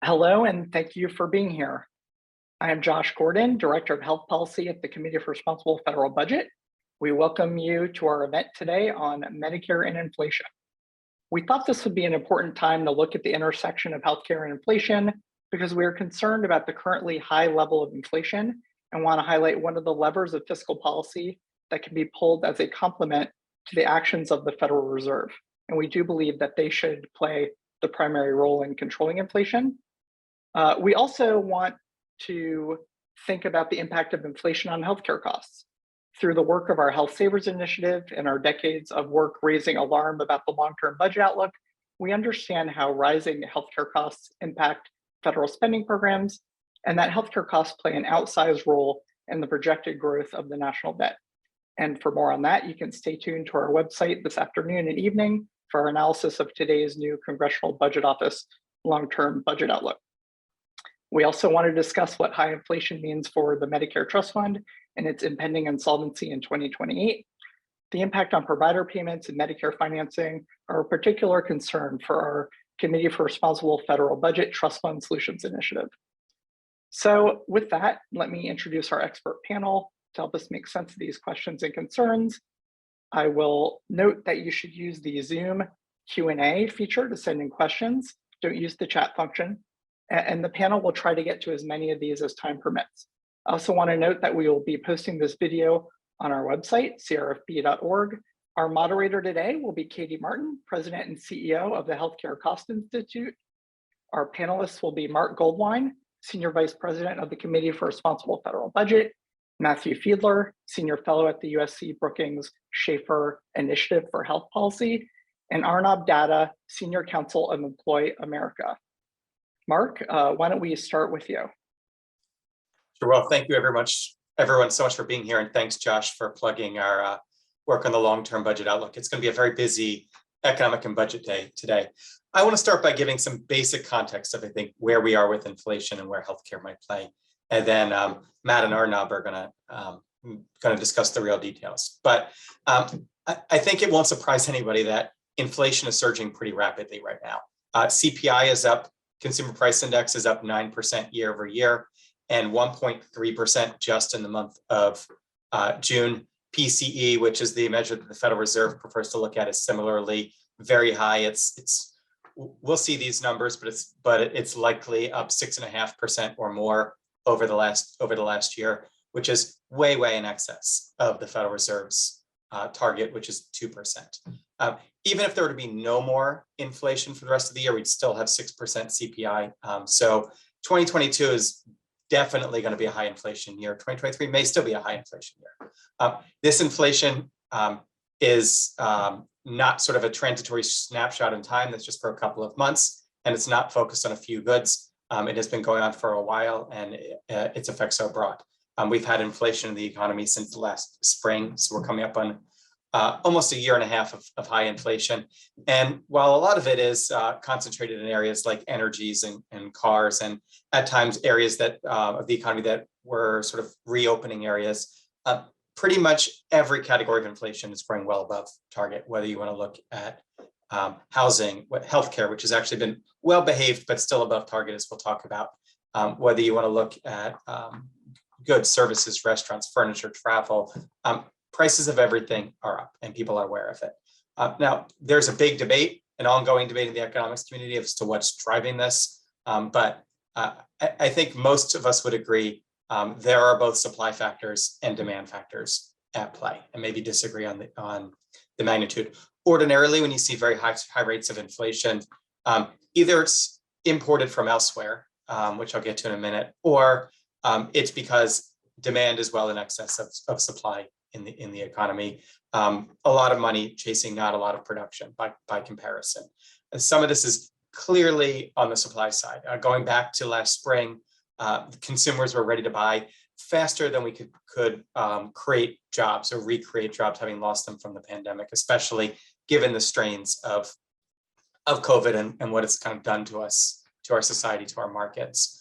Hello, and thank you for being here. I am Josh Gordon, Director of Health Policy at the Committee for Responsible Federal Budget. We welcome you to our event today on Medicare and inflation. We thought this would be an important time to look at the intersection of healthcare and inflation because we are concerned about the currently high level of inflation and want to highlight one of the levers of fiscal policy that can be pulled as a complement to the actions of the Federal Reserve. And we do believe that they should play the primary role in controlling inflation. We also want to think about the impact of inflation on healthcare costs. Through the work of our Health Savers Initiative and our decades of work raising alarm about the long-term budget outlook, we understand how rising healthcare costs impact federal spending programs, and that healthcare costs play an outsized role in the projected growth of the national debt. And for more on that, you can stay tuned to our website this afternoon and evening for our analysis of today's new Congressional Budget Office long-term budget outlook. We also want to discuss what high inflation means for the Medicare Trust Fund and its impending insolvency in 2028. The impact on provider payments and Medicare financing are a particular concern for our Committee for Responsible Federal Budget Trust Fund Solutions Initiative. So with that, let me introduce our expert panel to help us make sense of these questions and concerns. I will note that you should use the Zoom Q&A feature to send in questions. Don't use the chat function. And the panel will try to get to as many of these as time permits. I also want to note that we will be posting this video on our website, crfb.org. Our moderator today will be Katie Martin, President and CEO of the Healthcare Cost Institute. Our panelists will be Mark Goldwine, Senior Vice President of the Committee for Responsible Federal Budget, Matthew Fiedler, Senior Fellow at the USC-Brookings Schaeffer Initiative for Health Policy, and Arnab Datta, Senior Counsel of Employ America. Mark, why don't we start with you? Sure. Well, thank you everyone so much for being here, and thanks, Josh, for plugging our work on the long-term budget outlook. It's going to be a very busy economic and budget day today. I want to start by giving some basic context of, I think, where we are with inflation and where healthcare might play, and then Matt and Arnab are going to discuss the real details. But I think it won't surprise anybody that inflation is surging pretty rapidly right now. CPI is up. Consumer Price Index is up 9% year over year and 1.3% just in the month of June. PCE, which is the measure that the Federal Reserve prefers to look at, is similarly very high. We'll see these numbers, but it's likely up 6.5% or more over the last year, which is way in excess of the Federal Reserve's target, which is 2%. Even if there were to be no more inflation for the rest of the year, we'd still have 6% CPI. So 2022 is definitely going to be a high inflation year. 2023 may still be a high inflation year. This inflation is not sort of a transitory snapshot in time that's just for a couple of months, and it's not focused on a few goods. It has been going on for a while, and its effects are broad. We've had inflation in the economy since last spring, so we're coming up on almost a year and a half of high inflation. And while a lot of it is concentrated in areas like energies and cars, and at times areas that of the economy that were sort of reopening areas, pretty much every category of inflation is growing well above target, whether you want to look at housing, healthcare, which has actually been well behaved, but still above target, as we'll talk about, whether you want to look at goods, services, restaurants, furniture, travel. Prices of everything are up, and people are aware of it. Now, there's a big debate, an ongoing debate in the economics community as to what's driving this. But I think most of us would agree there are both supply factors and demand factors at play, and maybe disagree on the magnitude. Ordinarily, when you see very high rates of inflation, either it's imported from elsewhere, which I'll get to in a minute, or it's because demand is well in excess of supply in the economy. A lot of money chasing not a lot of production by comparison. And some of this is clearly on the supply side. Going back to last spring, consumers were ready to buy faster than we could create jobs or recreate jobs, having lost them from the pandemic, especially given the strains of COVID and what it's kind of done to us, to our society, to our markets.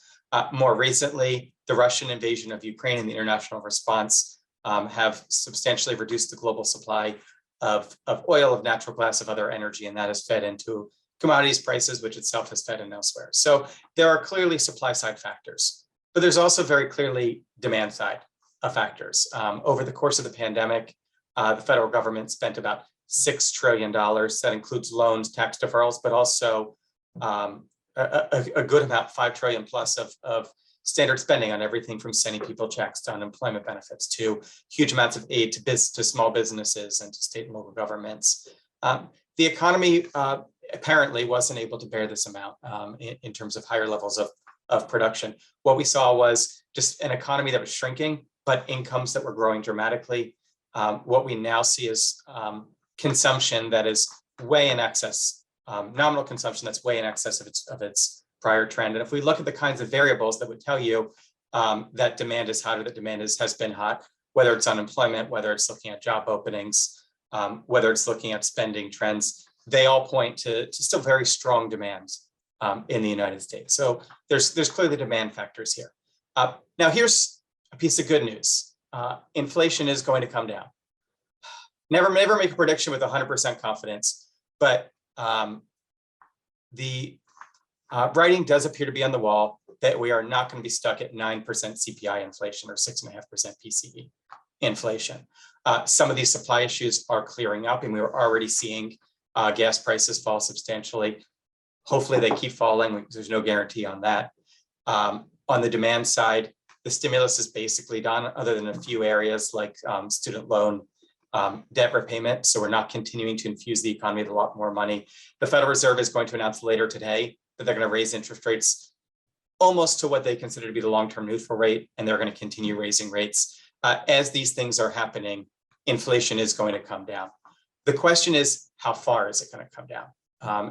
More recently, the Russian invasion of Ukraine and the international response have substantially reduced the global supply of oil, of natural gas, of other energy, and that has fed into commodities prices, which itself has fed in elsewhere. So there are clearly supply side factors, but there's also very clearly demand side factors. Over the course of the pandemic, the federal government spent about $6 trillion. That includes loans, tax deferrals, but also a good amount, 5 trillion plus of standard spending on everything from sending people checks to unemployment benefits to huge amounts of aid to small businesses and to state and local governments. The economy apparently wasn't able to bear this amount in terms of higher levels of production. What we saw was just an economy that was shrinking, but incomes that were growing dramatically. What we now see is consumption that is way in excess, nominal consumption that's way in excess of its prior trend. And if we look at the kinds of variables that would tell you that demand is hot or that demand has been hot, whether it's unemployment, whether it's looking at job openings, whether it's looking at spending trends, they all point to still very strong demands in the United States. So there's clearly demand factors here. Now here's a piece of good news. Inflation is going to come down. Never make a prediction with 100% confidence, but the writing does appear to be on the wall that we are not going to be stuck at 9% CPI inflation or 6.5% PCE inflation. Some of these supply issues are clearing up, and we were already seeing gas prices fall substantially. Hopefully they keep falling. There's no guarantee on that. On the demand side, the stimulus is basically done, other than a few areas like student loan debt repayment. So we're not continuing to infuse the economy with a lot more money. The Federal Reserve is going to announce later today that they're going to raise interest rates almost to what they consider to be the long-term neutral rate, and they're going to continue raising rates. As these things are happening, inflation is going to come down. The question is, how far is it going to come down?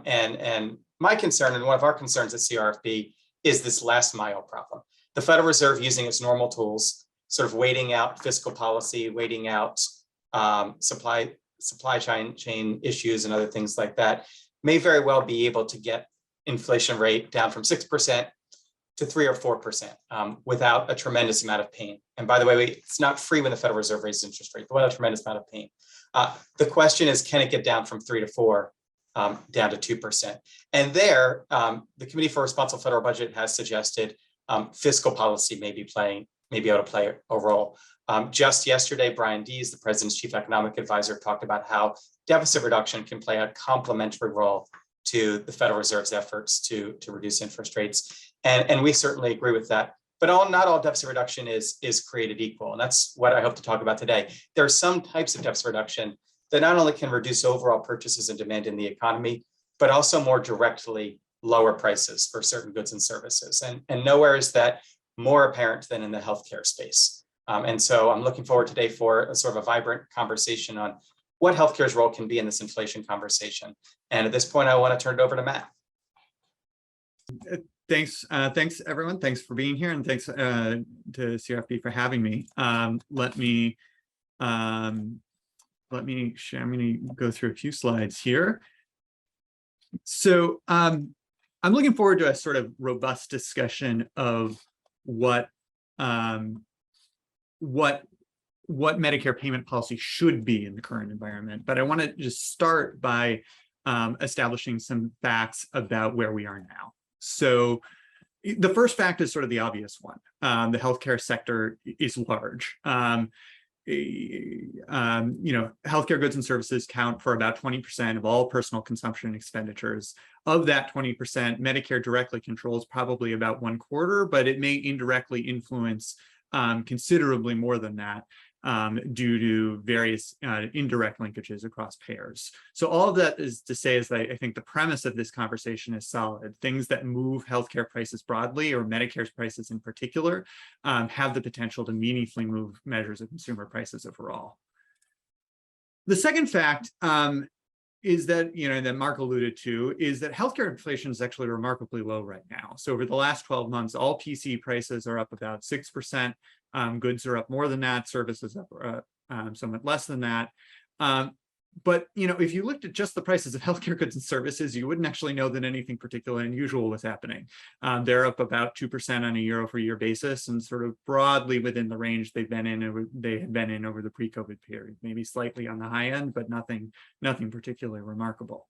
And my concern, and one of our concerns at CRFB, is this last mile problem. The Federal Reserve, using its normal tools, sort of waiting out fiscal policy, waiting out supply chain issues and other things like that, may very well be able to get inflation rate down from 6% to 3 or 4% without a tremendous amount of pain. And by the way, it's not free when the Federal Reserve raises interest rates, but without a tremendous amount of pain. The question is, can it get down from 3 to 4 down to 2%? And there, the Committee for Responsible Federal Budget has suggested fiscal policy may be able to play a role. Just yesterday, Brian Dees, the President's Chief Economic Advisor, talked about how deficit reduction can play a complementary role to the Federal Reserve's efforts to reduce interest rates. And we certainly agree with that. But not all deficit reduction is created equal. And that's what I hope to talk about today. There are some types of deficit reduction that not only can reduce overall purchases and demand in the economy, but also more directly lower prices for certain goods and services. And nowhere is that more apparent than in the healthcare space. And so I'm looking forward today for a sort of a vibrant conversation on what healthcare's role can be in this inflation conversation. And at this point, I want to turn it over to Matt. Thanks everyone. Thanks for being here, and thanks to CRFB for having me. Let me share. I'm going to go through a few slides here. So I'm looking forward to a sort of robust discussion of what Medicare payment policy should be in the current environment. But I want to just start by establishing some facts about where we are now. So the first fact is sort of the obvious one. The healthcare sector is large. Healthcare goods and services count for about 20% of all personal consumption expenditures. Of that 20%, Medicare directly controls probably about 1/4, but it may indirectly influence considerably more than that due to various indirect linkages across payers. So all of that is to say is that I think the premise of this conversation is solid. Things that move healthcare prices broadly, or Medicare's prices in particular, have the potential to meaningfully move measures of consumer prices overall. The second fact is that, that Mark alluded to, is that healthcare inflation is actually remarkably low right now. So over the last 12 months, all PCE prices are up about 6%. Goods are up more than that. Services up somewhat less than that. But if you looked at just the prices of healthcare goods and services, you wouldn't actually know that anything particularly unusual was happening. They're up about 2% on a year-over-year basis, and sort of broadly within the range they had been in over the pre-COVID period. Maybe slightly on the high end, but nothing particularly remarkable.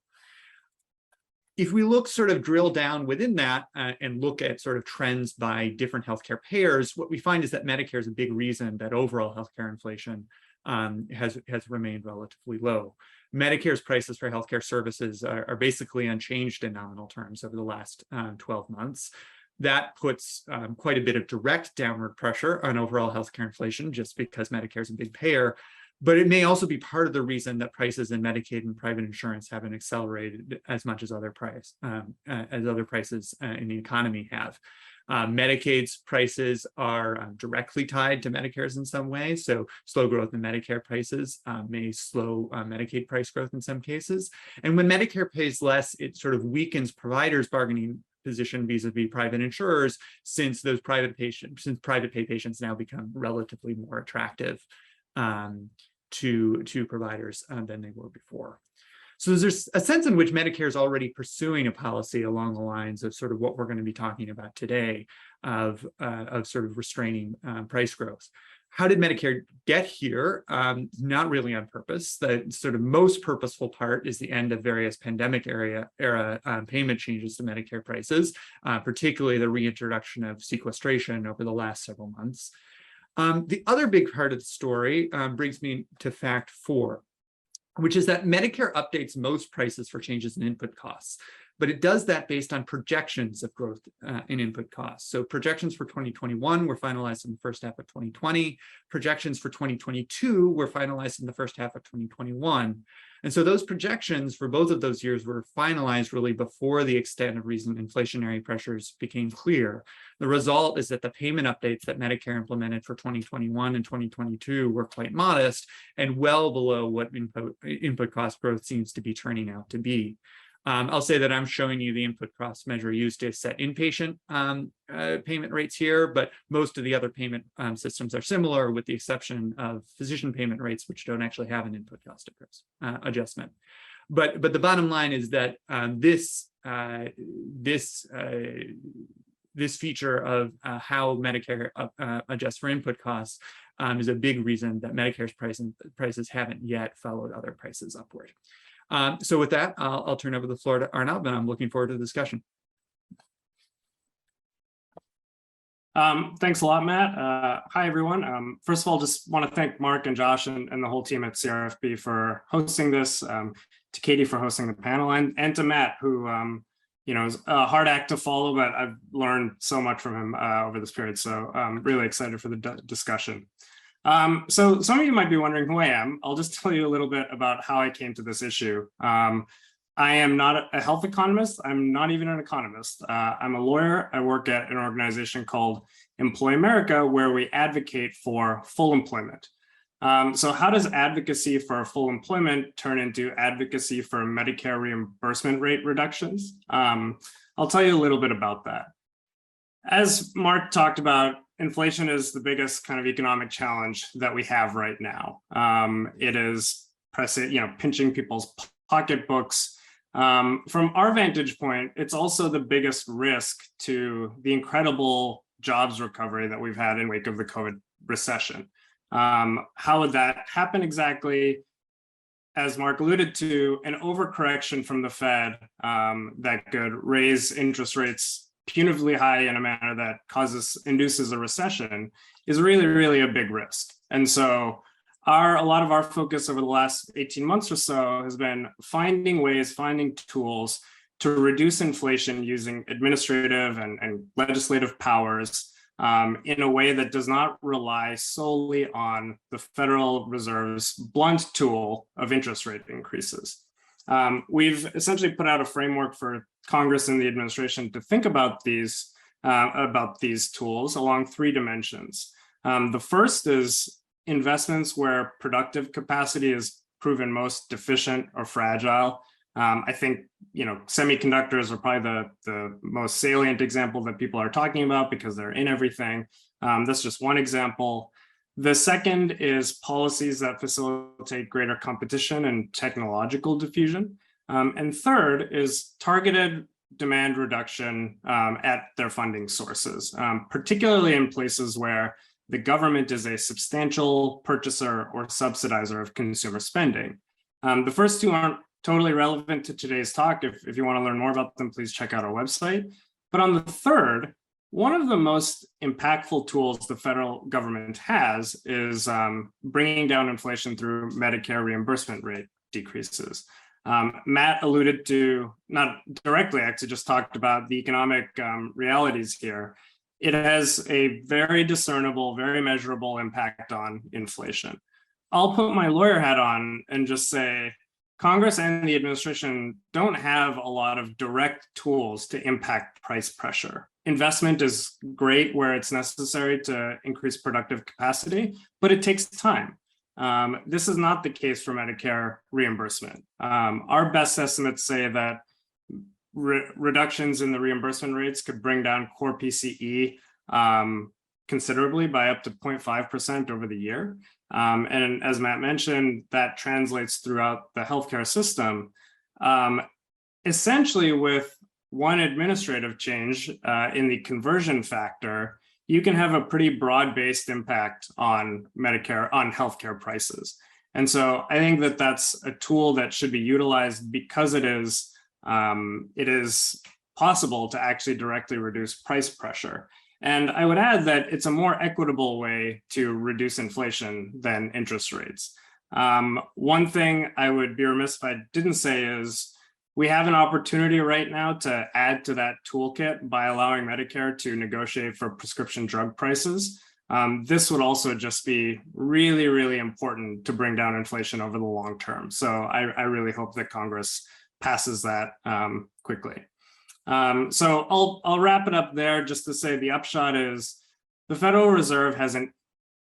If we look sort of drill down within that and look at sort of trends by different healthcare payers, what we find is that Medicare is a big reason that overall healthcare inflation has remained relatively low. Medicare's prices for healthcare services are basically unchanged in nominal terms over the last 12 months. That puts quite a bit of direct downward pressure on overall healthcare inflation just because Medicare is a big payer. But it may also be part of the reason that prices in Medicaid and private insurance haven't accelerated as much as other prices in the economy have. Medicaid's prices are directly tied to Medicare's in some way. So slow growth in Medicare prices may slow Medicaid price growth in some cases. And when Medicare pays less, it sort of weakens providers' bargaining position vis-a-vis private insurers, since private pay patients now become relatively more attractive to providers than they were before. So there's a sense in which Medicare is already pursuing a policy along the lines of sort of what we're going to be talking about today of sort of restraining price growth. How did Medicare get here? Not really on purpose. The sort of most purposeful part is the end of various pandemic era payment changes to Medicare prices, particularly the reintroduction of sequestration over the last several months. The other big part of the story brings me to fact 4, which is that Medicare updates most prices for changes in input costs, but it does that based on projections of growth in input costs. So projections for 2021 were finalized in the first half of 2020. Projections for 2022 were finalized in the first half of 2021. And so those projections for both of those years were finalized really before the extent of recent inflationary pressures became clear. The result is that the payment updates that Medicare implemented for 2021 and 2022 were quite modest and well below what input cost growth seems to be turning out to be. I'll say that I'm showing you the input cost measure used to set inpatient payment rates here, but most of the other payment systems are similar, with the exception of physician payment rates, which don't actually have an input cost adjustment. But the bottom line is that this feature of how Medicare adjusts for input costs is a big reason that Medicare's prices haven't yet followed other prices upward. So with that, I'll turn over the floor to Arnab, and I'm looking forward to the discussion. Thanks a lot, Matt. Hi, everyone. First of all, just want to thank Mark and Josh and the whole team at CRFB for hosting this, to Katie for hosting the panel, and to Matt, who is a hard act to follow, but I've learned so much from him over this period. So I'm really excited for the discussion. So some of you might be wondering who I am. I'll just tell you a little bit about how I came to this issue. I am not a health economist. I'm not even an economist. I'm a lawyer. I work at an organization called Employ America, where we advocate for full employment. So how does advocacy for full employment turn into advocacy for Medicare reimbursement rate reductions? I'll tell you a little bit about that. As Mark talked about, inflation is the biggest kind of economic challenge that we have right now. It is pinching people's pocketbooks. From our vantage point, it's also the biggest risk to the incredible jobs recovery that we've had in wake of the COVID recession. How would that happen exactly? As Mark alluded to, an overcorrection from the Fed that could raise interest rates punitively high in a manner that induces a recession is really, really a big risk. And so a lot of our focus over the last 18 months or so has been finding tools to reduce inflation using administrative and legislative powers in a way that does not rely solely on the Federal Reserve's blunt tool of interest rate increases. We've essentially put out a framework for Congress and the administration to think about these tools along 3 dimensions. The first is investments where productive capacity is proven most deficient or fragile. I think semiconductors are probably the most salient example that people are talking about because they're in everything. That's just one example. The second is policies that facilitate greater competition and technological diffusion. And third is targeted demand reduction at their funding sources, particularly in places where the government is a substantial purchaser or subsidizer of consumer spending. The first two aren't totally relevant to today's talk. If you want to learn more about them, please check out our website. But on the third, one of the most impactful tools the federal government has is bringing down inflation through Medicare reimbursement rate decreases. Matt alluded to, not directly, actually just talked about the economic realities here. It has a very discernible, very measurable impact on inflation. I'll put my lawyer hat on and just say, Congress and the administration don't have a lot of direct tools to impact price pressure. Investment is great where it's necessary to increase productive capacity, but it takes time. This is not the case for Medicare reimbursement. Our best estimates say that reductions in the reimbursement rates could bring down core PCE considerably by up to 0.5% over the year. And as Matt mentioned, that translates throughout the healthcare system. Essentially, with one administrative change in the conversion factor, you can have a pretty broad-based impact on Medicare, on healthcare prices. And so I think that that's a tool that should be utilized because it is possible to actually directly reduce price pressure. And I would add that it's a more equitable way to reduce inflation than interest rates. One thing I would be remiss if I didn't say is we have an opportunity right now to add to that toolkit by allowing Medicare to negotiate for prescription drug prices. This would also just be really, really important to bring down inflation over the long term. So I really hope that Congress passes that quickly. So I'll wrap it up there just to say the upshot is the Federal Reserve has an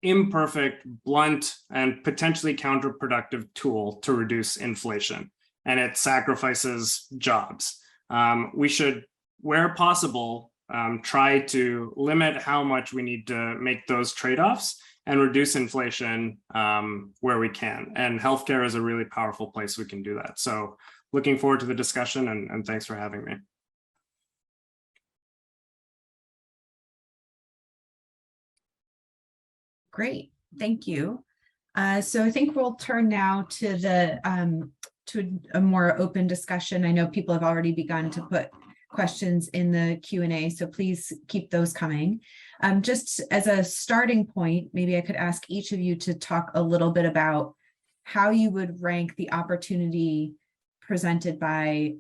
imperfect, blunt, and potentially counterproductive tool to reduce inflation, and it sacrifices jobs. We should, where possible, try to limit how much we need to make those trade-offs and reduce inflation where we can. And healthcare is a really powerful place we can do that. So looking forward to the discussion, and thanks for having me. Great, thank you. So I think we'll turn now to the to a more open discussion. I know people have already begun to put questions in the Q&A, so please keep those coming. Just as a starting point, maybe I could ask each of you to talk a little bit about how you would rank the opportunity presented by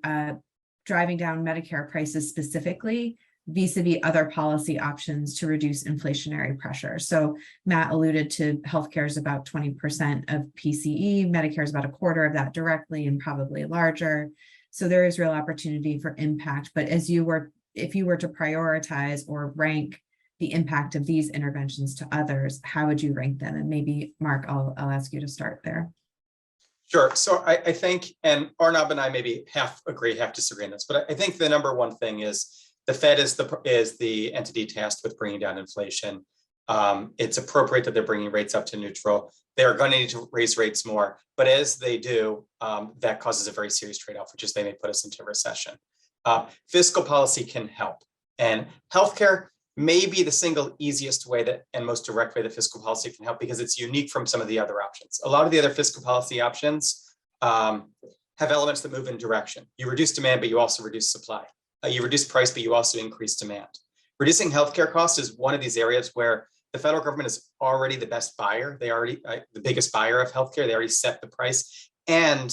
driving down Medicare prices specifically vis-a-vis other policy options to reduce inflationary pressure. So Matt alluded to healthcare is about 20% of PCE, Medicare is about a quarter of that directly and probably larger. So there is real opportunity for impact. But if you were to prioritize or rank the impact of these interventions to others, how would you rank them? And maybe Mark, I'll ask you to start there. Sure. So I think, and Arnab and I maybe half agree, half disagree on this, but I think the number one thing is the Fed is the entity tasked with bringing down inflation. It's appropriate that they're bringing rates up to neutral. They are going to need to raise rates more, but as they do, that causes a very serious trade-off, which is they may put us into a recession. Fiscal policy can help, and healthcare may be the single easiest way that and most direct way that fiscal policy can help because it's unique from some of the other options. A lot of the other fiscal policy options have elements that move in direction. You reduce demand, but you also reduce supply. You reduce price, but you also increase demand. Reducing healthcare costs is one of these areas where the federal government is already the best buyer. They already the biggest buyer of healthcare. They already set the price, and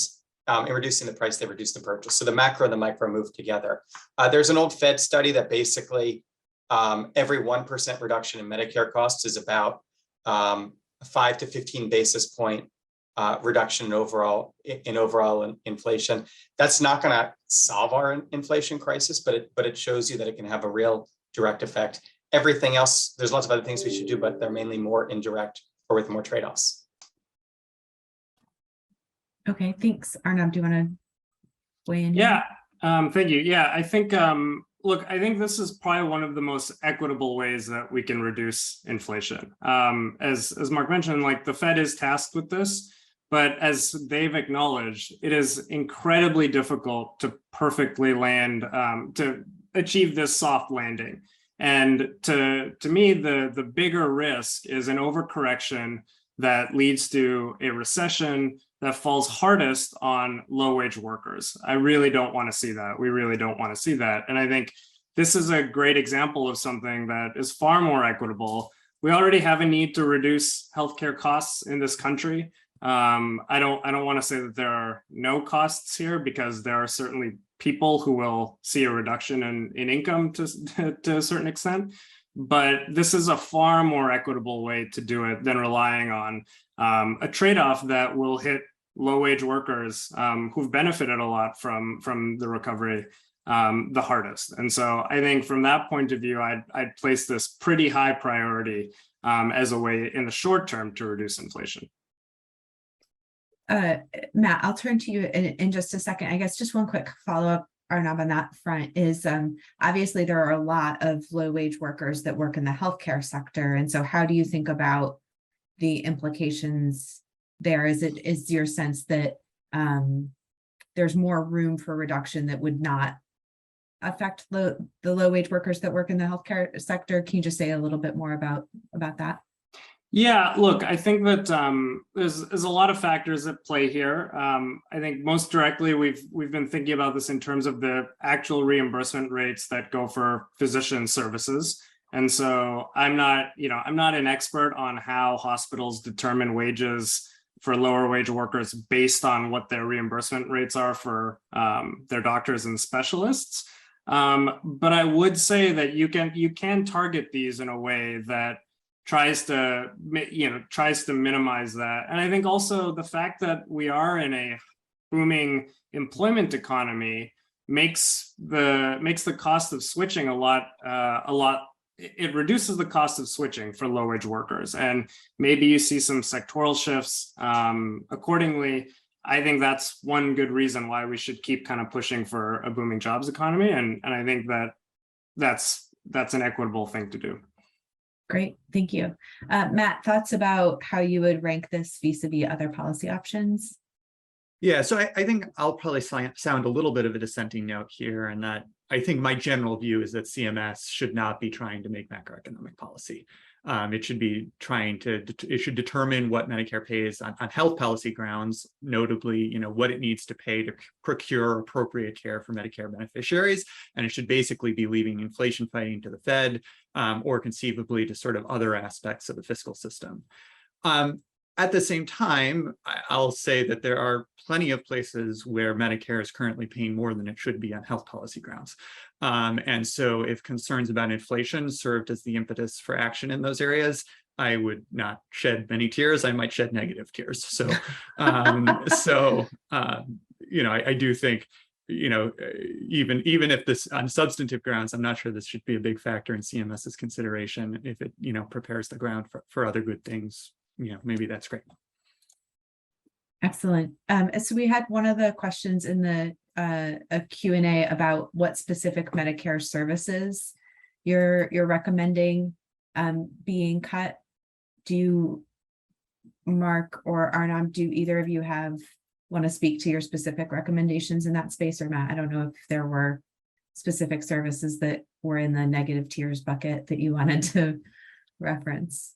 in reducing the price, they reduce the purchase. So the macro and the micro move together. There's an old Fed study that basically every 1% reduction in Medicare costs is about 5 to 15 basis point reduction in overall inflation. That's not going to solve our inflation crisis, but it shows you that it can have a real direct effect. Everything else, there's lots of other things we should do, but they're mainly more indirect or with more trade-offs. Okay, thanks. Arnab, do you want to weigh in? Yeah, thank you. Yeah, I think, look, I think this is probably one of the most equitable ways that we can reduce inflation. As Mark mentioned, like the Fed is tasked with this, but as they've acknowledged, it is incredibly difficult to perfectly land, to achieve this soft landing. And to me, the bigger risk is an overcorrection that leads to a recession that falls hardest on low-wage workers. I really don't want to see that. We really don't want to see that. And I think this is a great example of something that is far more equitable. We already have a need to reduce healthcare costs in this country. I don't want to say that there are no costs here, because there are certainly people who will see a reduction in income to a certain extent. But this is a far more equitable way to do it than relying on a trade-off that will hit low-wage workers who've benefited a lot from the recovery the hardest. And so I think from that point of view, I'd place this pretty high priority as a way in the short term to reduce inflation. Matt, I'll turn to you in just a second. I guess just one quick follow-up, Arnab, on that front is obviously there are a lot of low-wage workers that work in the healthcare sector. And so how do you think about the implications there? Is your sense that there's more room for reduction that would not affect the low-wage workers that work in the healthcare sector? Can you just say a little bit more about that? Yeah, look, I think that there's a lot of factors at play here. I think most directly, we've been thinking about this in terms of the actual reimbursement rates that go for physician services. And so I'm not an expert on how hospitals determine wages for lower wage workers based on what their reimbursement rates are for their doctors and specialists. But I would say that you can target these in a way that tries to minimize that. And I think also the fact that we are in a booming employment economy makes the cost of switching a lot. It reduces the cost of switching for low wage workers, and maybe you see some sectoral shifts accordingly. I think that's one good reason why we should keep kind of pushing for a booming jobs economy, and I think that's an equitable thing to do. Great, thank you. Matt, thoughts about how you would rank this vis-a-vis other policy options? Yeah, so I think I'll probably sound a little bit of a dissenting note here, and that I think my general view is that CMS should not be trying to make macroeconomic policy. It should be it should determine what Medicare pays on health policy grounds, notably, what it needs to pay to procure appropriate care for Medicare beneficiaries. And it should basically be leaving inflation fighting to the Fed, or conceivably to sort of other aspects of the fiscal system. At the same time, I'll say that there are plenty of places where Medicare is currently paying more than it should be on health policy grounds. And so if concerns about inflation served as the impetus for action in those areas, I would not shed many tears. I might shed negative tears. So, I do think, even if this on substantive grounds, I'm not sure this should be a big factor in CMS's consideration. If it, prepares the ground for other good things, maybe that's great. Excellent. So we had one of the questions in the a Q&A about what specific Medicare services you're recommending being cut. Do you, Mark or Arnab, do either of you want to speak to your specific recommendations in that space, or Matt? I don't know if there were specific services that were in the negative tiers bucket that you wanted to reference.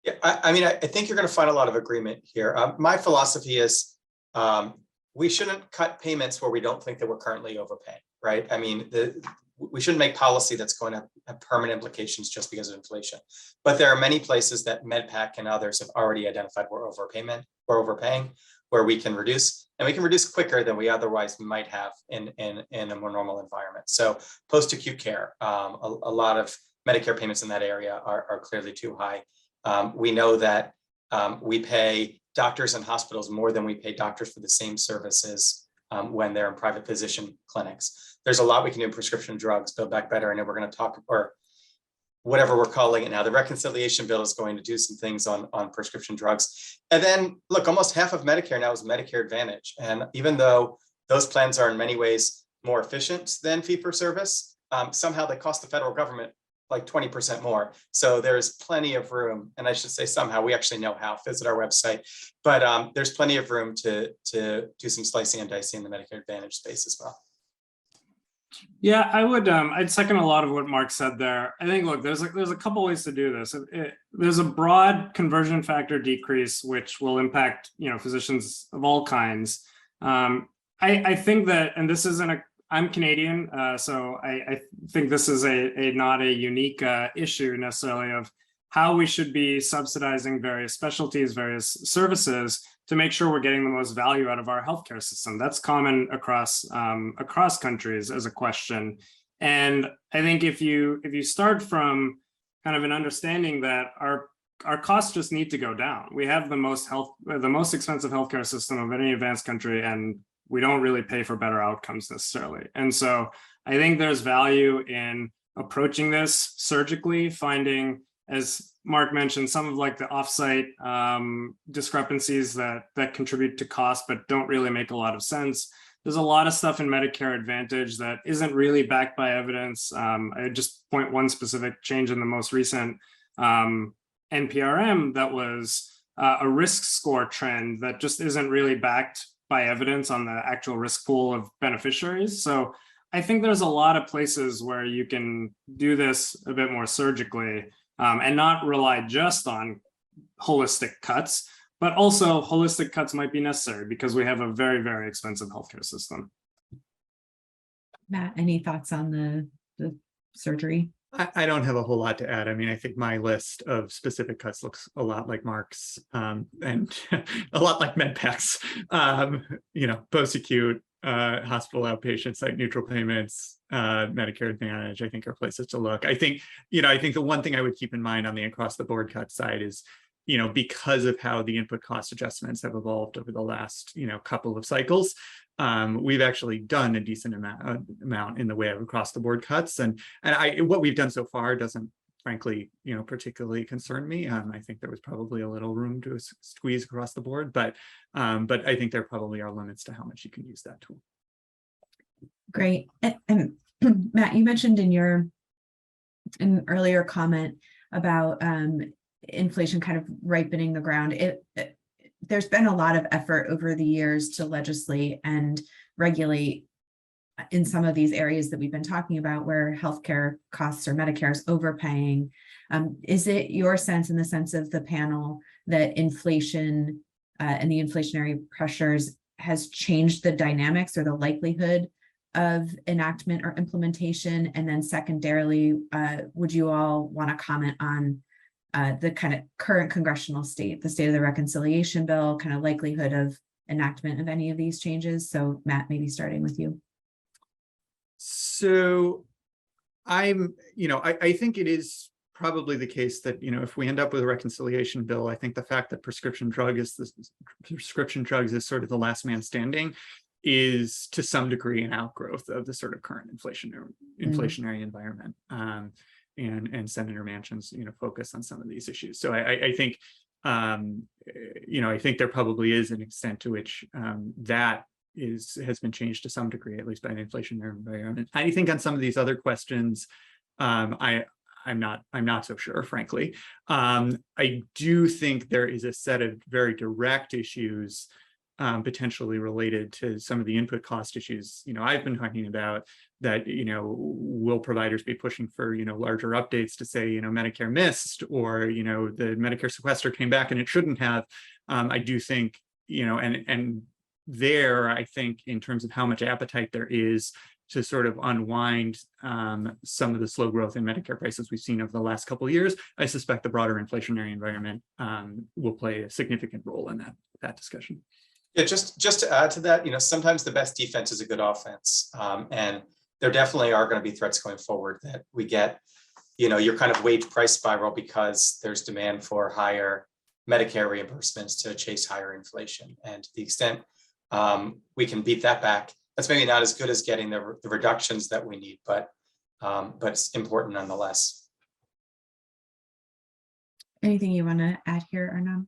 Yeah, I think you're going to find a lot of agreement here. My philosophy is we shouldn't cut payments where we don't think that we're currently overpaying, right? We shouldn't make policy that's going to have permanent implications just because of inflation. But there are many places that MedPAC and others have already identified we're overpaying, where we can reduce, and we can reduce quicker than we otherwise might have in a more normal environment. So post-acute care, a lot of Medicare payments in that area are clearly too high. We know that we pay doctors and hospitals more than we pay doctors for the same services when they're in private physician clinics. There's a lot we can do in prescription drugs, Build Back Better. I know we're going to talk, or whatever we're calling it now. The reconciliation bill is going to do some things on prescription drugs. And then look, almost half of Medicare now is Medicare Advantage. And even though those plans are in many ways more efficient than fee-for-service, somehow they cost the federal government like 20% more. So there's plenty of room, and I should say somehow, we actually know how, visit our website, but there's plenty of room to do some slicing and dicing in the Medicare Advantage space as well. Yeah, I would. I'd second a lot of what Mark said there. I think, look, there's a couple ways to do this. There's a broad conversion factor decrease, which will impact physicians of all kinds. I think that, and this isn't a. I'm Canadian, so I think this is not a unique issue necessarily of how we should be subsidizing various specialties, various services to make sure we're getting the most value out of our healthcare system. That's common across countries as a question. And I think if you start from kind of an understanding that our costs just need to go down. We have the most expensive healthcare system of any advanced country, and we don't really pay for better outcomes necessarily. And so I think there's value in approaching this surgically, finding, as Mark mentioned, some of like the offsite discrepancies that contribute to cost, but don't really make a lot of sense. There's a lot of stuff in Medicare Advantage that isn't really backed by evidence. I just point one specific change in the most recent NPRM that was a risk score trend that just isn't really backed by evidence on the actual risk pool of beneficiaries. So I think there's a lot of places where you can do this a bit more surgically and not rely just on holistic cuts, but also holistic cuts might be necessary because we have a very, very expensive healthcare system. Matt, any thoughts on the surgery? I don't have a whole lot to add. I mean, I think my list of specific cuts looks a lot like Mark's and a lot like MedPAC's, post-acute, hospital outpatient, site neutral payments, Medicare Advantage, I think are places to look. I think the one thing I would keep in mind on the across the board cut side is, because of how the input cost adjustments have evolved over the last, couple of cycles, we've actually done a decent amount in the way of across the board cuts. And what we've done so far doesn't, frankly, particularly concern me. I think there was probably a little room to squeeze across the board, but I think there probably are limits to how much you can use that tool. Great. And Matt, you mentioned in an earlier comment about inflation kind of ripening the ground. There's been a lot of effort over the years to legislate and regulate in some of these areas that we've been talking about where healthcare costs or Medicare is overpaying. Is it your sense, in the sense of the panel, that inflation and the inflationary pressures has changed the dynamics or the likelihood of enactment or implementation? And then secondarily, would you all want to comment on the kind of current congressional state, the state of the reconciliation bill, kind of likelihood of enactment of any of these changes? So Matt, maybe starting with you. So I think it is probably the case that, if we end up with a reconciliation bill, I think the fact that prescription drugs is sort of the last man standing is to some degree an outgrowth of the sort of current inflationary environment. And Senator Manchin's focus on some of these issues. So I think I think there probably is an extent to which that has been changed to some degree, at least by an inflationary environment. I think on some of these other questions, I'm not so sure, frankly. I do think there is a set of very direct issues potentially related to some of the input cost issues I've been talking about, that will providers be pushing for larger updates to say Medicare missed, or the Medicare sequester came back and it shouldn't have. I do think and there, I think, in terms of how much appetite there is to sort of unwind some of the slow growth in Medicare prices we've seen over the last couple of years, I suspect the broader inflationary environment will play a significant role in that discussion. Yeah, just to add to that, sometimes the best defense is a good offense. And there definitely are going to be threats going forward that we get, your kind of wage price spiral because there's demand for higher Medicare reimbursements to chase higher inflation. And to the extent we can beat that back, that's maybe not as good as getting the reductions that we need, but it's important nonetheless. Anything you want to add here, Arnab?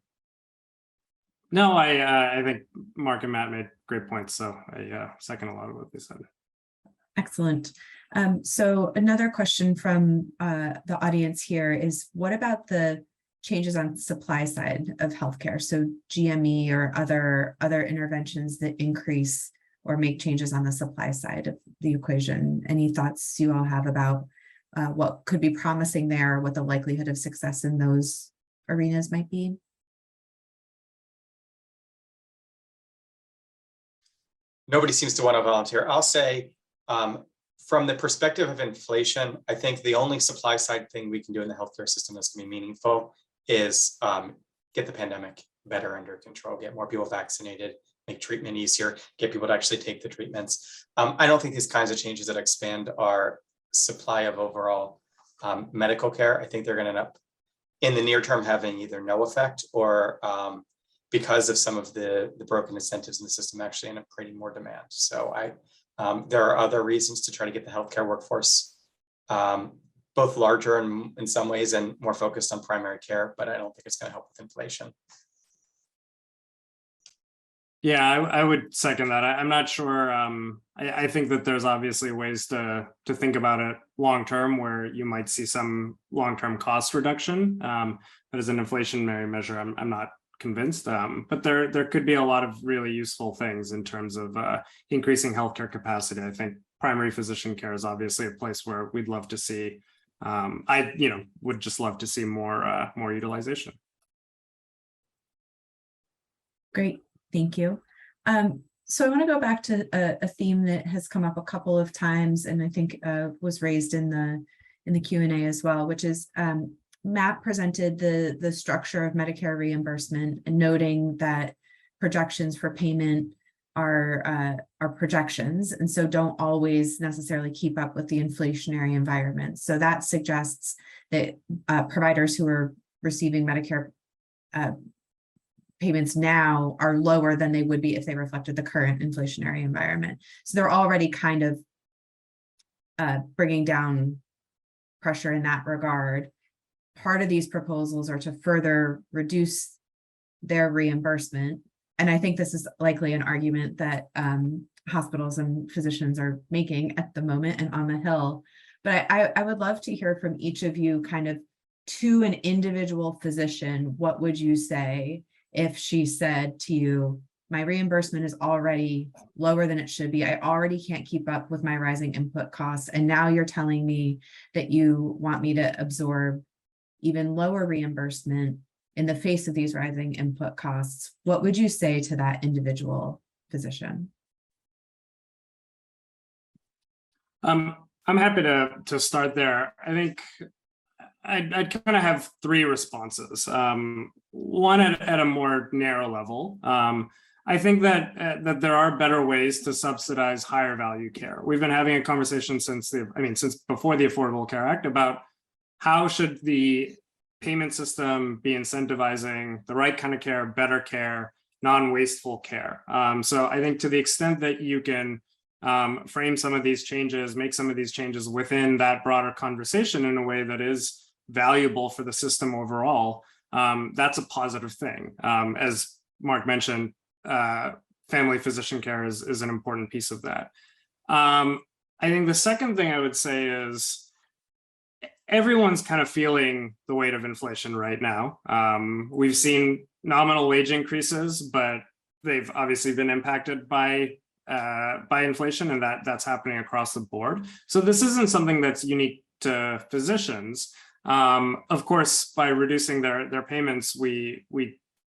No, I think Mark and Matt made great points, so I second a lot of what they said. Excellent. So another question from the audience here is, what about the changes on supply side of healthcare? So GME or other interventions that increase or make changes on the supply side of the equation. Any thoughts you all have about what could be promising there, what the likelihood of success in those arenas might be? Nobody seems to want to volunteer. I'll say, from the perspective of inflation, I think the only supply side thing we can do in the healthcare system that's going to be meaningful is get the pandemic better under control, get more people vaccinated, make treatment easier, get people to actually take the treatments. I don't think these kinds of changes that expand our supply of overall medical care, I think they're going to end up in the near term having either no effect or because of some of the broken incentives in the system actually end up creating more demand. So there are other reasons to try to get the healthcare workforce both larger in some ways and more focused on primary care, but I don't think it's going to help with inflation. Yeah, I would second that. I'm not sure. I think that there's obviously ways to think about it long term, where you might see some long term cost reduction. But as an inflationary measure, I'm not convinced. But there could be a lot of really useful things in terms of increasing healthcare capacity. I think primary physician care is obviously a place where we'd love to see. I would just love to see more utilization. Great. Thank you. So I want to go back to a theme that has come up a couple of times, and I think was raised in the Q&A as well, which is Matt presented the structure of Medicare reimbursement and noting that projections for payment are projections, and so don't always necessarily keep up with the inflationary environment. So that suggests that providers who are receiving Medicare payments now are lower than they would be if they reflected the current inflationary environment. So they're already kind of bringing down pressure in that regard. Part of these proposals are to further reduce their reimbursement. And I think this is likely an argument that hospitals and physicians are making at the moment and on the Hill. But I would love to hear from each of you, kind of to an individual physician, what would you say if she said to you, my reimbursement is already lower than it should be. I already can't keep up with my rising input costs. And now you're telling me that you want me to absorb even lower reimbursement in the face of these rising input costs. What would you say to that individual physician? I'm happy to start there. I think I'd kind of have three responses. One at a more narrow level. I think that there are better ways to subsidize higher value care. We've been having a conversation since before the Affordable Care Act about how should the payment system be incentivizing the right kind of care, better care, non-wasteful care. So I think to the extent that you can frame some of these changes, make some of these changes within that broader conversation in a way that is valuable for the system overall, that's a positive thing. As Mark mentioned, family physician care is an important piece of that. I think the second thing I would say is everyone's kind of feeling the weight of inflation right now. We've seen nominal wage increases, but they've obviously been impacted by inflation, and that's happening across the board. So this isn't something that's unique to physicians. Of course, by reducing their payments, we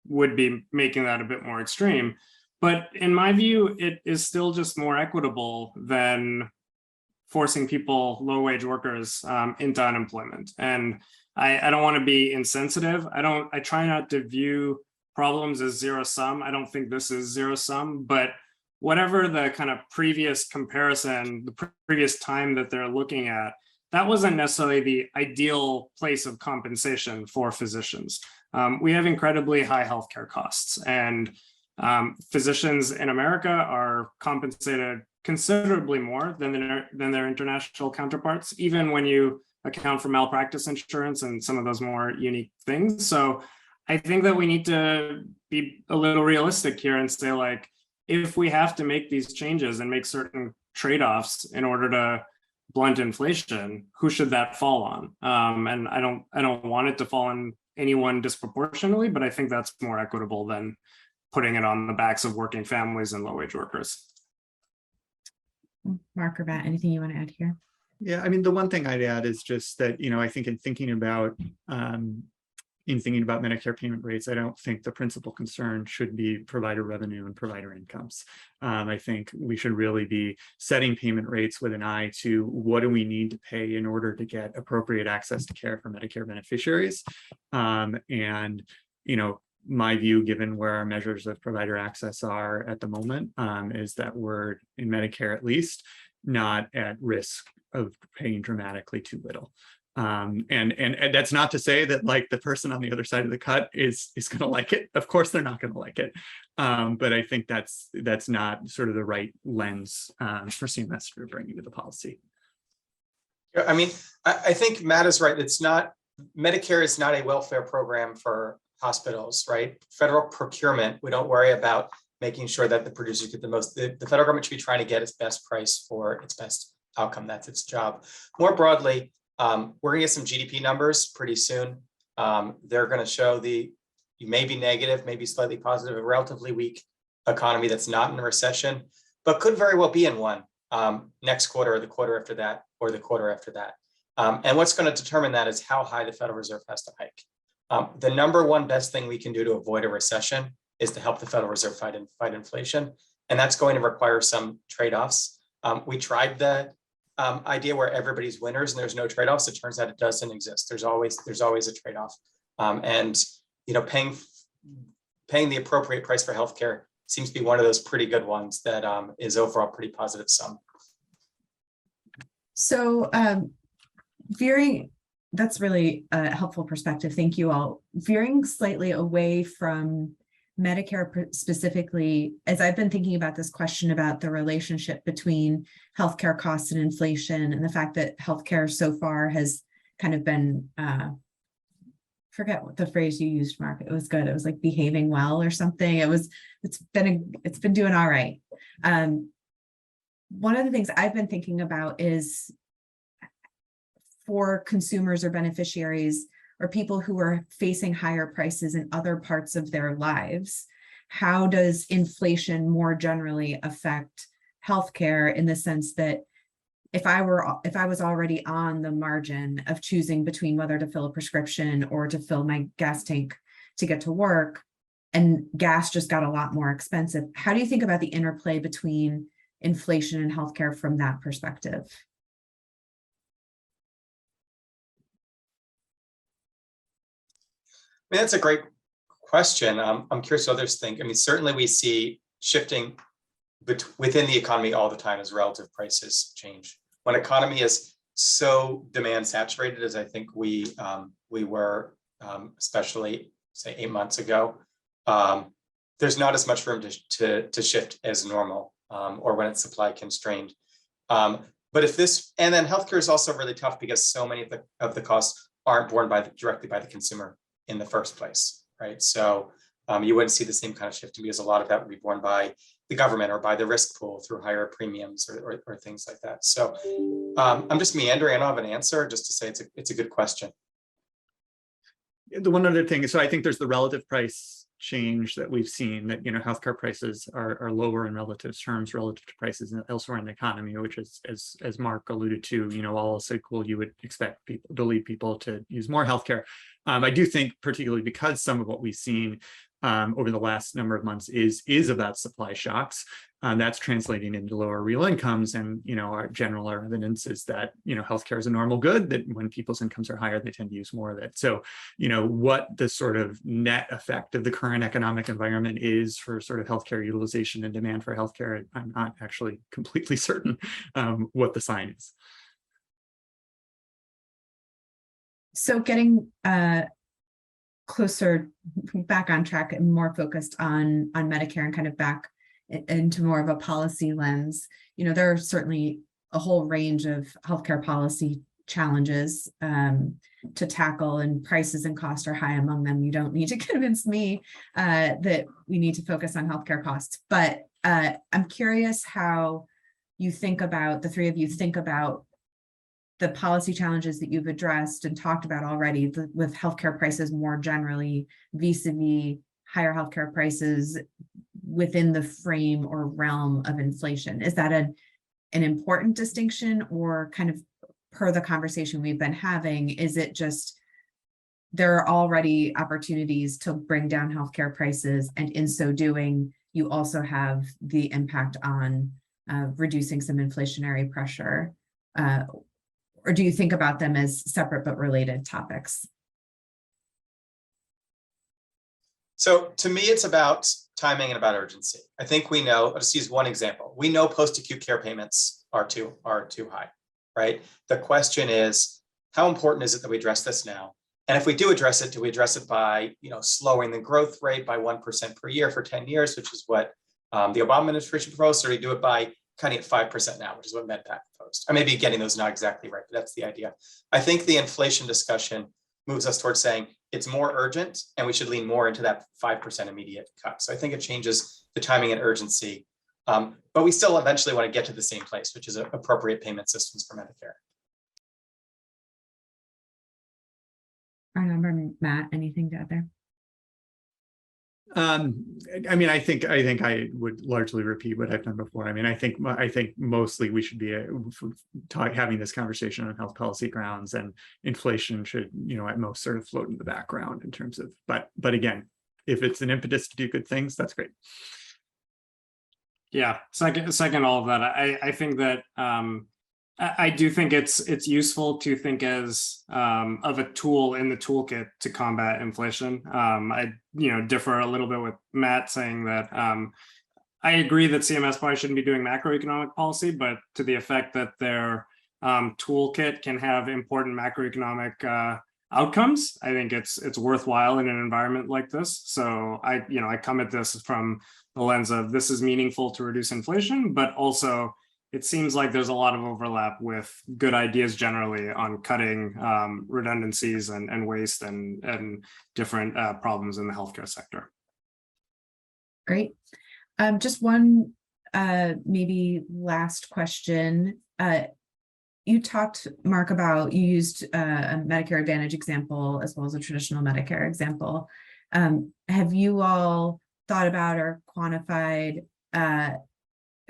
would be making that a bit more extreme. But in my view, it is still just more equitable than forcing people, low-wage workers, into unemployment. And I don't want to be insensitive. I try not to view problems as zero sum. I don't think this is zero sum, but whatever the kind of previous comparison, the previous time that they're looking at, that wasn't necessarily the ideal place of compensation for physicians. We have incredibly high healthcare costs, and physicians in America are compensated considerably more than their international counterparts, even when you account for malpractice insurance and some of those more unique things. So I think that we need to be a little realistic here and say, like, if we have to make these changes and make certain trade-offs in order to blunt inflation, who should that fall on? And I don't want it to fall on anyone disproportionately, but I think that's more equitable than putting it on the backs of working families and low-wage workers. Mark or Matt, anything you want to add here? Yeah, I mean, the one thing I'd add is just that, I think in thinking about Medicare payment rates, I don't think the principal concern should be provider revenue and provider incomes. I think we should really be setting payment rates with an eye to what do we need to pay in order to get appropriate access to care for Medicare beneficiaries. My view, given where our measures of provider access are at the moment, is that we're, in Medicare at least, not at risk of paying dramatically too little. And that's not to say that like the person on the other side of the cut is going to like it. Of course, they're not going to like it. But I think that's not sort of the right lens for CMS to bring into the policy. I mean, I think Matt is right. Medicare is not a welfare program for hospitals, right? Federal procurement, we don't worry about making sure that the producers get the most. The federal government should be trying to get its best price for its best outcome. That's its job. More broadly, we're going to get some GDP numbers pretty soon. They're going to show you may be negative, maybe slightly positive, a relatively weak economy that's not in a recession, but could very well be in one next quarter or the quarter after that or the quarter after that. And what's going to determine that is how high the Federal Reserve has to hike. The number one best thing we can do to avoid a recession is to help the Federal Reserve fight inflation. And that's going to require some trade-offs. We tried the idea where everybody's winners and there's no trade-offs. It turns out it doesn't exist. There's always a trade-off. Paying the appropriate price for healthcare seems to be one of those pretty good ones that is overall pretty positive sum. So that's really a helpful perspective. Thank you all. Veering slightly away from Medicare specifically, as I've been thinking about this question about the relationship between healthcare costs and inflation, and the fact that healthcare so far has kind of been, forget what the phrase you used, Mark. It was good. It was like behaving well or something. It's been doing all right. One of the things I've been thinking about is for consumers or beneficiaries or people who are facing higher prices in other parts of their lives, how does inflation more generally affect healthcare, in the sense that if I was already on the margin of choosing between whether to fill a prescription or to fill my gas tank to get to work, and gas just got a lot more expensive, how do you think about the interplay between inflation and healthcare from that perspective? I mean, that's a great question. I'm curious what others think. I mean, certainly we see shifting within the economy all the time as relative prices change. When economy is so demand saturated, as I think we were, especially say 8 months ago, there's not as much room to shift as normal, or when it's supply constrained. But and then healthcare is also really tough because so many of the costs aren't borne directly by the consumer in the first place, right? So you wouldn't see the same kind of shifting because a lot of that would be borne by the government or by the risk pool through higher premiums or things like that. So I'm just meandering. I don't have an answer, just to say it's a good question. The one other thing is, so I think there's the relative price change that we've seen, that healthcare prices are lower in relative terms relative to prices elsewhere in the economy, which is, as Mark alluded to, all else equal, you would expect people to lead people to use more healthcare. I do think, particularly because some of what we've seen over the last number of months is about supply shocks, that's translating into lower real incomes. And our evidence is that healthcare is a normal good, that when people's incomes are higher, they tend to use more of it. So what the sort of net effect of the current economic environment is for sort of healthcare utilization and demand for healthcare, I'm not actually completely certain what the sign is. So getting closer back on track and more focused on Medicare and kind of back into more of a policy lens, there are certainly a whole range of healthcare policy challenges to tackle, and prices and costs are high among them. You don't need to convince me that we need to focus on healthcare costs, but I'm curious how you think about, the three of you think about the policy challenges that you've addressed and talked about already with healthcare prices more generally, vis-a-vis higher healthcare prices within the frame or realm of inflation. Is that an important distinction, or kind of per the conversation we've been having, is it just there are already opportunities to bring down healthcare prices, and in so doing, you also have the impact on reducing some inflationary pressure? Or do you think about them as separate but related topics? So to me, it's about timing and about urgency. I think we know, let's use one example. We know post-acute care payments are too high, right? The question is, how important is it that we address this now? And if we do address it, do we address it by, slowing the growth rate by 1% per year for 10 years, which is what the Obama administration proposed, or do we do it by cutting it 5% now, which is what MedPAC proposed? I may be getting those not exactly right, but that's the idea. I think the inflation discussion moves us towards saying it's more urgent and we should lean more into that 5% immediate cut. So I think it changes the timing and urgency, but we still eventually want to get to the same place, which is appropriate payment systems for Medicare. Arnab or Matt, anything to add there? I think I would largely repeat what I've done before. I think mostly we should be having this conversation on health policy grounds, and inflation should, at most sort of float in the background in terms of, but again, if it's an impetus to do good things, that's great. Yeah, second all of that. I think that I do think it's useful to think as of a tool in the toolkit to combat inflation. I differ a little bit with Matt, saying that I agree that CMS probably shouldn't be doing macroeconomic policy, but to the effect that their toolkit can have important macroeconomic outcomes, I think it's worthwhile in an environment like this. So I come at this from the lens of this is meaningful to reduce inflation, but also it seems like there's a lot of overlap with good ideas generally on cutting redundancies and waste and different problems in the healthcare sector. Great. Just one maybe last question. You talked, Mark, about you used a Medicare Advantage example as well as a traditional Medicare example. Have you all thought about or quantified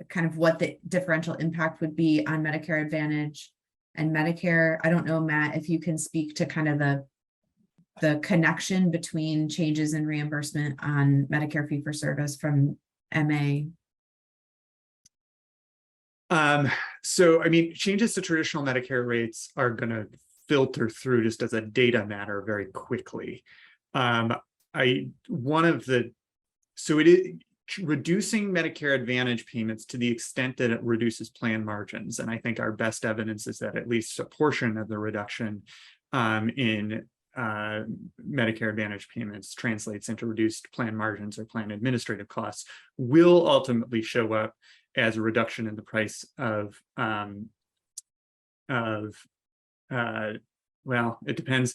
kind of what the differential impact would be on Medicare Advantage and Medicare? I don't know, Matt, if you can speak to kind of the connection between changes in reimbursement on Medicare fee-for-service from MA. So, changes to traditional Medicare rates are going to filter through just as a data matter very quickly. Reducing Medicare Advantage payments to the extent that it reduces plan margins. And I think our best evidence is that at least a portion of the reduction in Medicare Advantage payments translates into reduced plan margins or plan administrative costs, will ultimately show up as a reduction in the price of well, it depends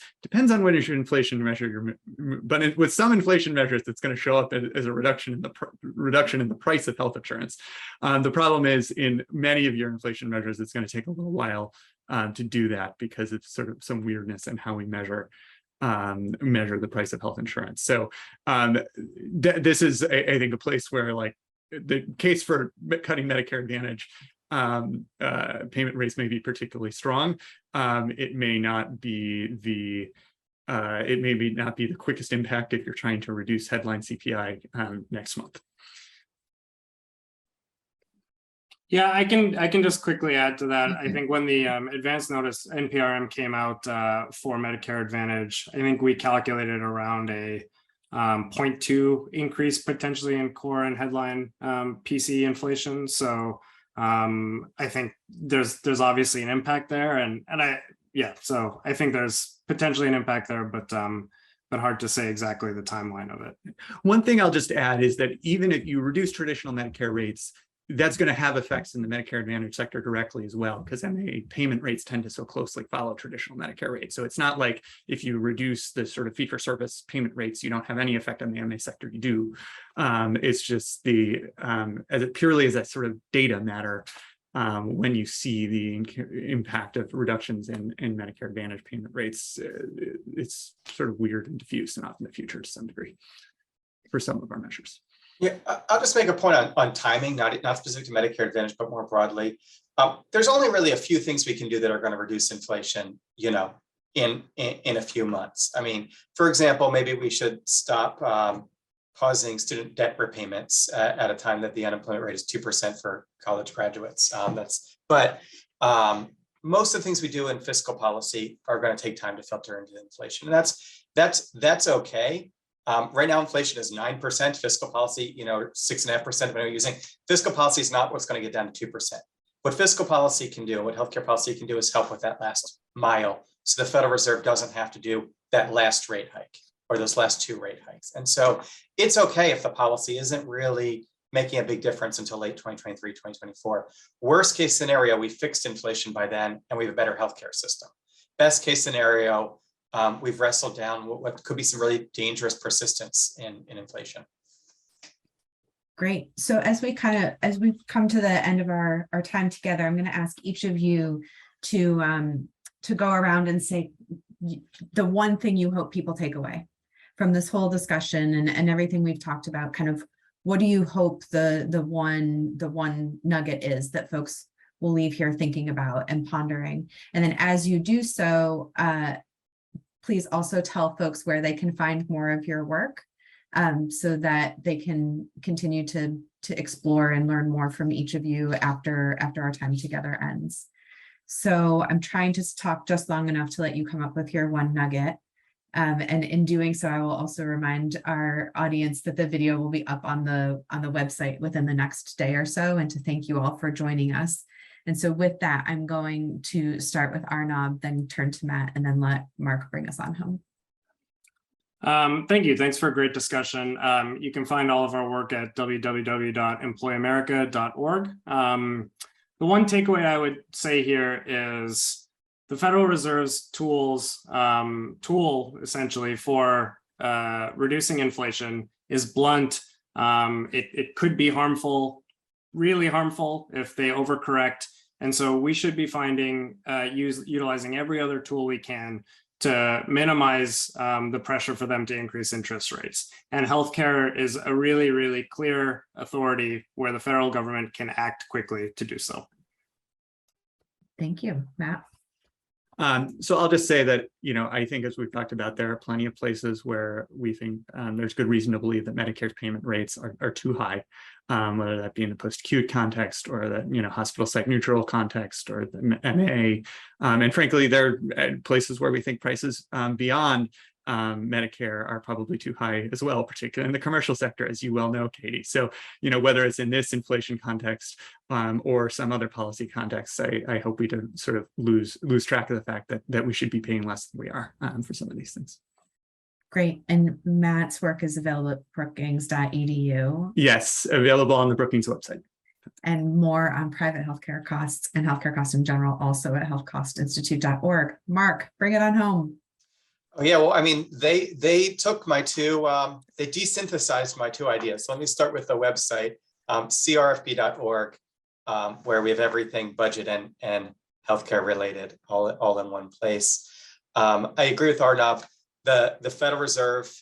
on what your inflation measure but with some inflation measures, it's going to show up as a reduction in the price of health insurance. The problem is in many of your inflation measures, it's going to take a little while to do that because it's sort of some weirdness in how we measure the price of health insurance. So this is, I think, a place where like the case for cutting Medicare Advantage payment rates may be particularly strong. It may not be the quickest impact if you're trying to reduce headline CPI next month. Yeah, I can just quickly add to that. I think when the advance notice NPRM came out for Medicare Advantage, I think we calculated around a 0.2 increase potentially in core and headline PC inflation. So I think there's obviously an impact there, so I think there's potentially an impact there, but hard to say exactly the timeline of it. One thing I'll just add is that even if you reduce traditional Medicare rates, that's going to have effects in the Medicare Advantage sector directly as well, because MA payment rates tend to so closely follow traditional Medicare rates. So it's not like if you reduce the sort of fee-for-service payment rates, you don't have any effect on the MA sector. You do. It's just as it purely as a sort of data matter, when you see the impact of reductions in Medicare Advantage payment rates, it's sort of weird and diffuse and off in the future to some degree for some of our measures. Yeah, I'll just make a point on timing, not specific to Medicare Advantage, but more broadly. There's only really a few things we can do that are going to reduce inflation, you know, in a few months. I mean, for example, maybe we should stop pausing student debt repayments at a time that the unemployment rate is 2% for college graduates. Most of the things we do in fiscal policy are going to take time to filter into inflation, and that's okay. Right now, inflation is 9%. Fiscal policy, you know, 6.5%. If I'm using fiscal policy is not what's going to get down to 2%. What fiscal policy can do, what healthcare policy can do, is help with that last mile, so the Federal Reserve doesn't have to do that last rate hike or those last 2 rate hikes. And so it's okay if the policy isn't really making a big difference until late 2023, 2024. Worst case scenario, we fixed inflation by then and we have a better healthcare system. Best case scenario, we've wrestled down what could be some really dangerous persistence in inflation. Great. So as we come to the end of our time together, I'm going to ask each of you to go around and say the one thing you hope people take away from this whole discussion and everything we've talked about. Kind of, what do you hope the one nugget is that folks will leave here thinking about and pondering? And then as you do so, please also tell folks where they can find more of your work, so that they can continue to explore and learn more from each of you after our time together ends. So I'm trying to talk just long enough to let you come up with your one nugget. And in doing so, I will also remind our audience that the video will be up on the website within the next day or so, and to thank you all for joining us. And so with that, I'm going to start with Arnab, then turn to Matt, and then let Mark bring us on home. Thank you. Thanks for a great discussion. You can find all of our work at www.employamerica.org. The one takeaway I would say here is the Federal Reserve's tool essentially for reducing inflation is blunt. It could be harmful, really harmful, if they overcorrect. And so we should be utilizing every other tool we can to minimize the pressure for them to increase interest rates. And healthcare is a really, really clear authority where the federal government can act quickly to do so. Thank you, Matt. So I'll just say that, you know, I think as we've talked about, there are plenty of places where we think there's good reason to believe that Medicare's payment rates are too high, whether that be in the post-acute context or the, you know, hospital site neutral context or the MA. And frankly, there are places where we think prices beyond Medicare are probably too high as well, particularly in the commercial sector, as you well know, Katie. So, you know, whether it's in this inflation context or some other policy context, I hope we don't sort of lose track of the fact that we should be paying less than we are for some of these things. Great. And Matt's work is available at brookings.edu. Yes, available on the Brookings website. And more on private healthcare costs and healthcare costs in general, also at healthcostinstitute.org. Mark, bring it on home. Oh yeah, well, I mean, they took my they desynthesized my 2 ideas. So let me start with the website, crfb.org, where we have everything budget and healthcare related all in one place. I agree with Arnab. The Federal Reserve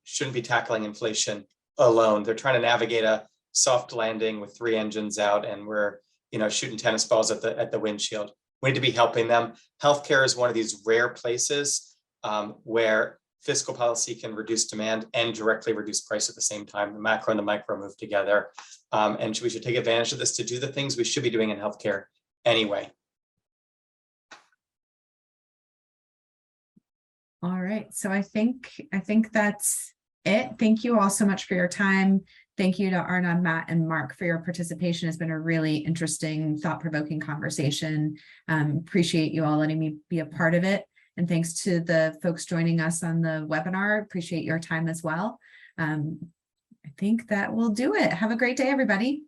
shouldn't be tackling inflation alone. They're trying to navigate a soft landing with 3 engines out, and we're, you know, shooting tennis balls at the windshield. We need to be helping them. Healthcare is one of these rare places where fiscal policy can reduce demand and directly reduce price at the same time. The macro and the micro move together. And we should take advantage of this to do the things we should be doing in healthcare anyway. All right. So I think that's it. Thank you all so much for your time. Thank you to Arnab, Matt, and Mark for your participation. It's been a really interesting, thought-provoking conversation. Appreciate you all letting me be a part of it. And thanks to the folks joining us on the webinar. Appreciate your time as well. I think that will do it. Have a great day, everybody.